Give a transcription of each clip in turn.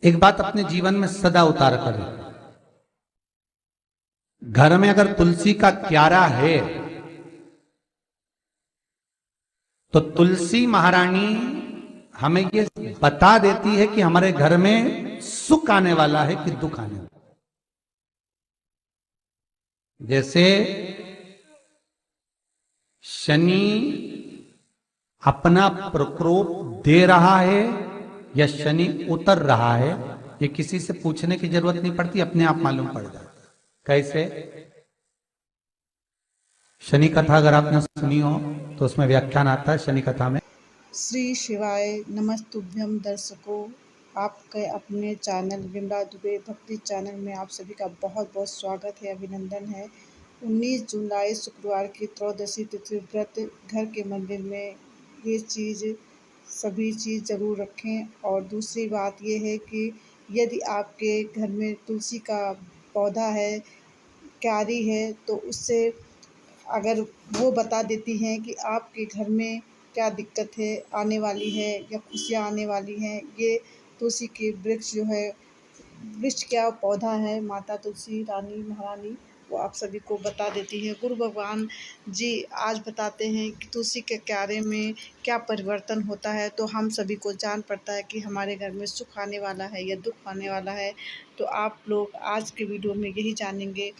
एक बात अपने जीवन में सदा उतार करें। घर में अगर तुलसी का क्यारा है तो तुलसी महारानी हमें ये बता देती है कि हमारे घर में सुख आने वाला है कि दुख आने वाला है। जैसे शनि अपना प्रकोप दे रहा है या शनि उतर रहा है, ये किसी से पूछने की जरूरत नहीं पड़ती, अपने आप मालूम पड़ जाता। कैसे? शनि कथा अगर आपने सुनी हो तो उसमें व्याख्यान आता है शनि कथा में। श्री शिवाय नमस्तुभ्यम दर्शकों, आपके अपने चैनल विमला दुबे भक्ति चैनल में आप सभी का बहुत बहुत स्वागत है, अभिनंदन है। 19 जुलाई शुक्रवार की त्रयोदशी तिथि व्रत घर के मंदिर में ये सभी चीज़ ज़रूर रखें। और दूसरी बात ये है कि यदि आपके घर में तुलसी का पौधा है, क्यारी है, तो उससे अगर वो बता देती हैं कि आपके घर में क्या दिक्कत है आने वाली है या खुशियाँ आने वाली हैं। ये तुलसी के वृक्ष जो है, वृक्ष क्या पौधा है, माता तुलसी रानी महारानी वो आप सभी को बता देती है। गुरु भगवान जी आज बताते हैं कि तुलसी के क्यारे में क्या परिवर्तन होता है, तो हम सभी को जान पड़ता है कि हमारे घर में सुख आने वाला है या दुख आने वाला है। तो आप लोग आज के वीडियो में यही जानेंगे।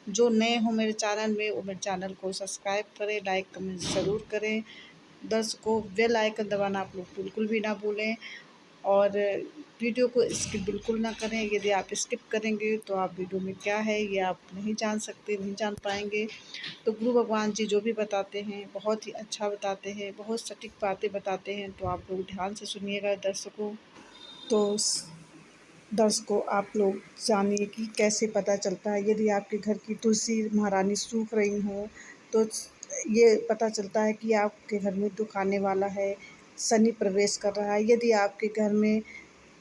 जो नए हो मेरे चैनल में, वो मेरे चैनल को सब्सक्राइब करें, लाइक कमेंट ज़रूर करें। दर्शकों, बेल आइकन दबाना आप लोग बिल्कुल भी ना भूलें और वीडियो को स्किप बिल्कुल ना करें। यदि आप स्किप करेंगे तो आप वीडियो में क्या है ये आप नहीं जान सकते, नहीं जान पाएंगे। तो गुरु भगवान जी जो भी बताते हैं बहुत ही अच्छा बताते हैं, बहुत सटीक बातें बताते हैं, तो आप लोग ध्यान से सुनिएगा दर्शकों। तो दर्शकों, आप लोग जानिए कि कैसे पता चलता है। यदि आपके घर की तुलसी महारानी सूख रही हो तो ये पता चलता है कि आपके घर में दुख आने वाला है, शनि प्रवेश कर रहा है। यदि आपके घर में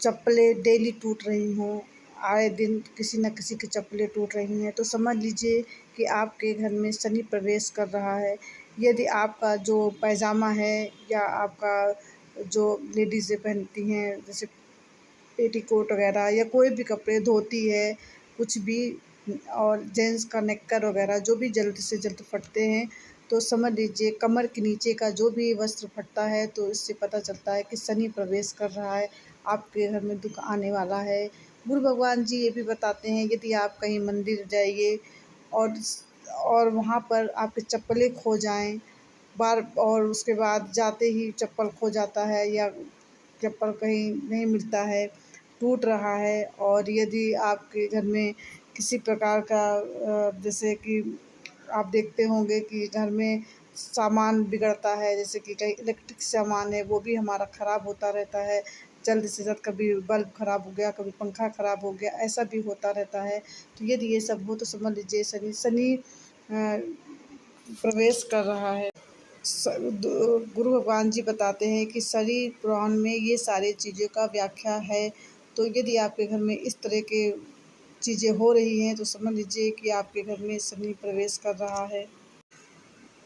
चप्पलें डेली टूट रही हों, आए दिन किसी न किसी की चप्पलें टूट रही हैं, तो समझ लीजिए कि आपके घर में शनि प्रवेश कर रहा है। यदि आपका जो पैजामा है या आपका जो लेडीज़ें पहनती हैं जैसे पेटीकोट वगैरह या कोई भी कपड़े, धोती है, कुछ भी, और जेंट्स का नेक्कर वगैरह जो भी जल्द से जल्द फटते हैं, तो समझ लीजिए कमर के नीचे का जो भी वस्त्र फटता है तो इससे पता चलता है कि शनि प्रवेश कर रहा है, आपके घर में दुख आने वाला है। गुरु भगवान जी ये भी बताते हैं, यदि आप कहीं मंदिर जाइए और वहाँ पर आपके चप्पलें खो जाएं बार, और उसके बाद जाते ही चप्पल खो जाता है या चप्पल कहीं नहीं मिलता है, टूट रहा है, और यदि आपके घर में किसी प्रकार का जैसे कि आप देखते होंगे कि घर में सामान बिगड़ता है, जैसे कि कहीं इलेक्ट्रिक सामान है वो भी हमारा ख़राब होता रहता है जल्द से जल्द, कभी बल्ब ख़राब हो गया, कभी पंखा ख़राब हो गया, ऐसा भी होता रहता है। तो यदि ये सब हो तो समझ लीजिए शनि शनि प्रवेश कर रहा है। गुरु भगवान जी बताते हैं कि शरीर पुराण में ये सारी चीज़ों का व्याख्या है। तो यदि आपके घर में इस तरह के चीज़ें हो रही हैं तो समझ लीजिए कि आपके घर में शनि प्रवेश कर रहा है।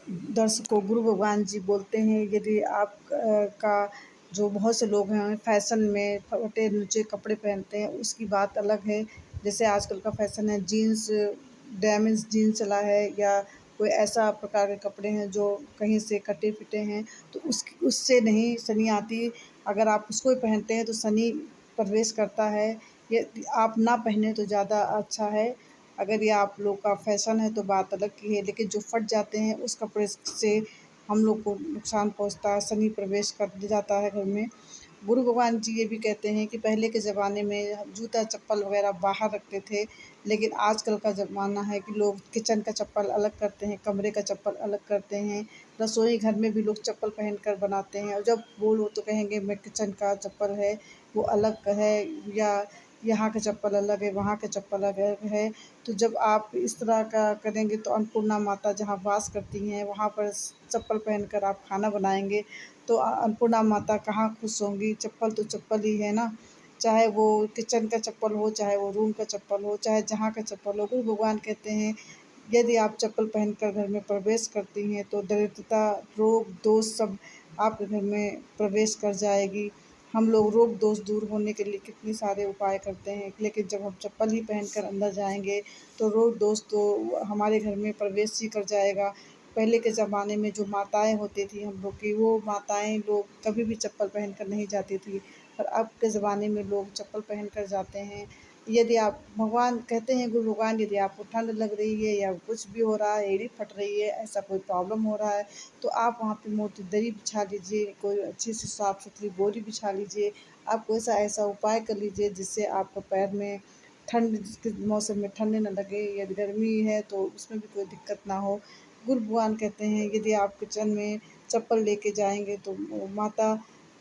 दर्शकों, गुरु भगवान जी बोलते हैं, यदि आप का जो बहुत से लोग हैं फैशन में फटे नीचे कपड़े पहनते हैं, उसकी बात अलग है। जैसे आजकल का फैशन है जीन्स, डैमेज जीन्स चला है, या कोई ऐसा प्रकार के कपड़े हैं जो कहीं से कटे फिटे हैं, तो उससे नहीं शनि आती। अगर आप उसको ही पहनते हैं तो शनि प्रवेश करता है। ये आप ना पहने तो ज़्यादा अच्छा है। अगर ये आप लोग का फैशन है तो बात अलग की है, लेकिन जो फट जाते हैं उस कपड़े से हम लोग को नुकसान पहुंचता है, शनि प्रवेश कर जाता है घर में। गुरु भगवान जी ये भी कहते हैं कि पहले के ज़माने में जूता चप्पल वगैरह बाहर रखते थे, लेकिन आजकल का ज़माना है कि लोग किचन का चप्पल अलग करते हैं, कमरे का चप्पल अलग करते हैं, रसोई घर में भी लोग चप्पल पहन कर बनाते हैं, और जब बोलो तो कहेंगे मैं किचन का चप्पल है वो अलग है, या यहाँ का चप्पल अलग है, वहाँ का चप्पल अलग है। तो जब आप इस तरह का करेंगे तो अन्नपूर्णा माता जहाँ वास करती हैं वहाँ पर चप्पल पहनकर आप खाना बनाएंगे तो अन्नपूर्णा माता कहाँ खुश होंगी। चप्पल तो चप्पल ही है ना, चाहे वो किचन का चप्पल हो, चाहे वो रूम का चप्पल हो, चाहे जहाँ का चप्पल हो। गुरु भगवान कहते हैं यदि आप चप्पल पहनकर घर में प्रवेश करती हैं तो दरिद्रता, रोग, दोष सब आपके घर में प्रवेश कर जाएगी। हम लोग रोग दोष दूर होने के लिए कितने सारे उपाय करते हैं, लेकिन जब हम चप्पल ही पहनकर अंदर जाएंगे तो रोग दोष तो हमारे घर में प्रवेश ही कर जाएगा। पहले के ज़माने में जो माताएं होती थी हम लोग की, वो माताएं लोग कभी भी चप्पल पहनकर नहीं जाती थी, पर अब के ज़माने में लोग चप्पल पहनकर जाते हैं। यदि आप भगवान कहते हैं, गुरु भगवान, यदि आपको ठंड लग रही है या कुछ भी हो रहा है, एड़ी फट रही है, ऐसा कोई प्रॉब्लम हो रहा है, तो आप वहाँ पे मोटी दरी बिछा लीजिए, कोई अच्छी सी साफ़ सुथरी बोरी बिछा लीजिए। आप कोई ऐसा उपाय कर लीजिए जिससे आपको पैर में ठंड के मौसम में ठंड न लगे, यदि गर्मी है तो उसमें भी कोई दिक्कत ना हो। गुरु भगवान कहते हैं, यदि आप किचन में चप्पल लेके जाएंगे तो माता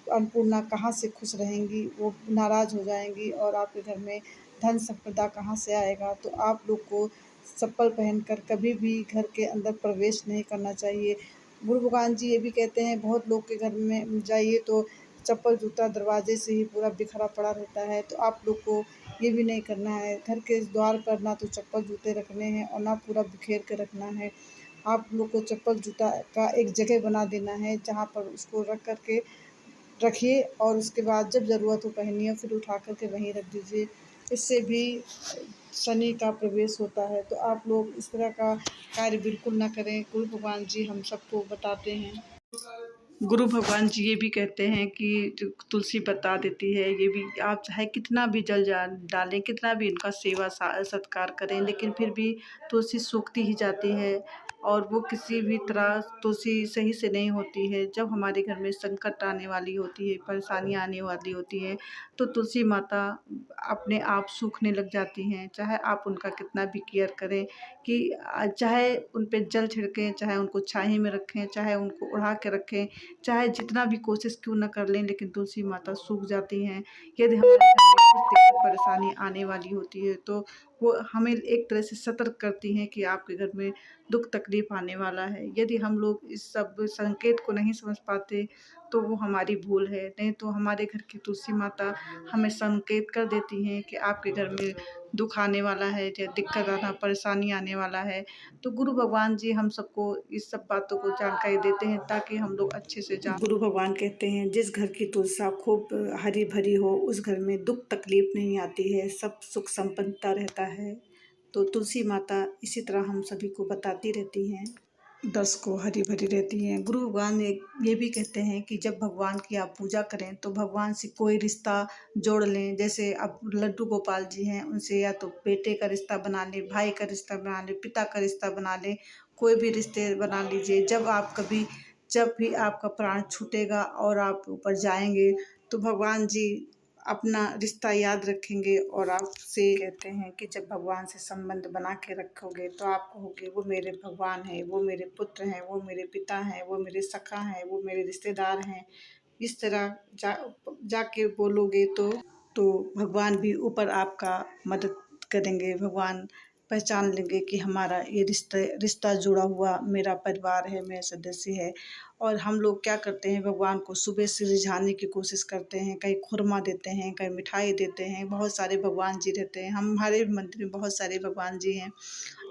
अन्नपूर्णा कहाँ से खुश रहेंगी, वो नाराज़ हो जाएंगी और आपके घर में धन संपदा कहाँ से आएगा। तो आप लोग को चप्पल पहनकर कभी भी घर के अंदर प्रवेश नहीं करना चाहिए। गुरु भगवान जी ये भी कहते हैं, बहुत लोग के घर में जाइए तो चप्पल जूता दरवाजे से ही पूरा बिखरा पड़ा रहता है, तो आप लोग को ये भी नहीं करना है। घर के द्वार पर ना तो चप्पल जूते रखने हैं और ना पूरा बिखेर के रखना है। आप लोग को चप्पल जूता का एक जगह बना देना है जहाँ पर उसको रख कर के रखिए और उसके बाद जब ज़रूरत हो पहनिए, फिर उठा कर के वहीं रख दीजिए। इससे भी शनि का प्रवेश होता है, तो आप लोग इस तरह का कार्य बिल्कुल ना करें। गुरु भगवान जी हम सबको बताते हैं। गुरु भगवान जी ये भी कहते हैं कि जो तुलसी बता देती है, ये भी आप चाहे कितना भी जल जा डालें, कितना भी इनका सेवा सत्कार करें, लेकिन फिर भी तुलसी सूखती ही जाती है और वो किसी भी तरह तुलसी सही से नहीं होती है। जब हमारे घर में संकट आने वाली होती है, परेशानी आने वाली होती है, तो तुलसी माता अपने आप सूखने लग जाती हैं। चाहे आप उनका कितना भी केयर करें, कि चाहे उन पे जल छिड़कें, चाहे उनको छाया में रखें, चाहे उनको ओढ़ा के रखें, चाहे जितना भी कोशिश क्यों न कर लें, लेकिन तुलसी माता सूख जाती हैं। यदि हमारे घर में कुछ दिक्कत परेशानी आने वाली होती है तो वो हमें एक तरह से सतर्क करती हैं कि आपके घर में दुख तकलीफ आने वाला है। यदि हम लोग इस सब संकेत को नहीं समझ पाते तो वो हमारी भूल है, नहीं तो हमारे घर की तुलसी माता हमें संकेत कर देती हैं कि आपके घर में दुख आने वाला है या दिक्कत आना, परेशानी आने वाला है। तो गुरु भगवान जी हम सबको इस सब बातों को जानकारी देते हैं ताकि हम लोग अच्छे से जान। गुरु भगवान कहते हैं, जिस घर की तुलसा खूब हरी भरी हो उस घर में दुख तकलीफ नहीं आती है, सब सुख संपन्नता रहता है। तो तुलसी माता इसी तरह हम सभी को बताती रहती हैं, दर्शकों हरी भरी रहती हैं। गुरु भगवान ये भी कहते हैं कि जब भगवान की आप पूजा करें तो भगवान से कोई रिश्ता जोड़ लें। जैसे अब लड्डू गोपाल जी हैं, उनसे या तो बेटे का रिश्ता बना लें, भाई का रिश्ता बना लें, पिता का रिश्ता बना लें, कोई भी रिश्ते बना लीजिए। जब भी आपका प्राण छूटेगा और आप ऊपर जाएंगे तो भगवान जी अपना रिश्ता याद रखेंगे और आपसे कहते हैं कि जब भगवान से संबंध बना के रखोगे तो आप कहोगे, वो मेरे भगवान हैं, वो मेरे पुत्र हैं, वो मेरे पिता हैं, वो मेरे सखा हैं, वो मेरे रिश्तेदार हैं। इस तरह जाके बोलोगे तो भगवान भी ऊपर आपका मदद करेंगे। भगवान पहचान लेंगे कि हमारा ये रिश्ता जुड़ा हुआ मेरा परिवार है, मेरे सदस्य है। और हम लोग क्या करते हैं, भगवान को सुबह से रिझाने की कोशिश करते हैं, कहीं खुरमा देते हैं, कहीं मिठाई देते हैं। बहुत सारे भगवान जी रहते हैं, हमारे मंदिर में बहुत सारे भगवान जी हैं,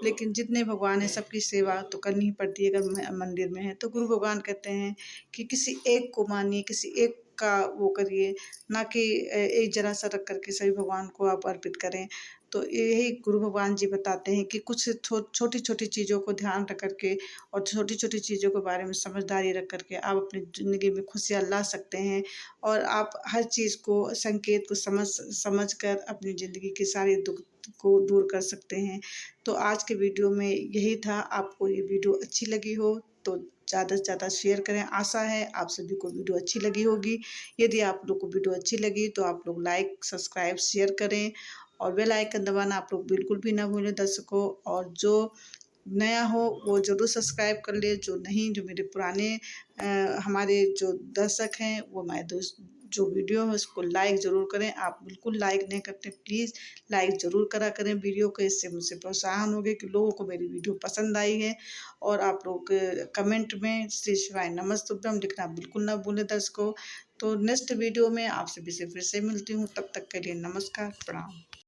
लेकिन जितने भगवान हैं सबकी सेवा तो करनी ही पड़ती है अगर मंदिर में है। तो गुरु भगवान कहते हैं कि किसी एक को मानिए, किसी एक का वो करिए, ना कि एक जरा सा रख करके सभी भगवान को आप अर्पित करें। तो यही गुरु भगवान जी बताते हैं कि कुछ छोटी छोटी चीज़ों को ध्यान रख करके और छोटी छोटी चीज़ों के बारे में समझदारी रख करके आप अपनी ज़िंदगी में खुशियाँ ला सकते हैं और आप हर चीज़ को संकेत को समझ कर अपनी ज़िंदगी के सारे दुख को दूर कर सकते हैं। तो आज के वीडियो में यही था। आपको ये वीडियो अच्छी लगी हो तो ज़्यादा से ज़्यादा शेयर करें। आशा है आप सभी को वीडियो अच्छी लगी होगी। यदि आप लोग को वीडियो अच्छी लगी तो आप लोग लाइक, सब्सक्राइब, शेयर करें और बेल आइकन दबाना आप लोग बिल्कुल भी ना भूलें दर्शकों। और जो नया हो वो ज़रूर सब्सक्राइब कर ले, जो नहीं, जो मेरे पुराने हमारे जो दर्शक हैं वो जो वीडियो है उसको लाइक ज़रूर करें। आप बिल्कुल लाइक नहीं करते, प्लीज़ लाइक ज़रूर करा करें वीडियो को। इससे मुझसे प्रोत्साहन होगा कि लोगों को मेरी वीडियो पसंद आई है। और आप लोग कमेंट में श्री शिवाय नमस्तुभ्यम लिखना बिल्कुल ना भूलें दर्शकों। तो नेक्स्ट वीडियो में आपसे फिर से मिलती हूँ, तब तक के लिए नमस्कार, प्रणाम।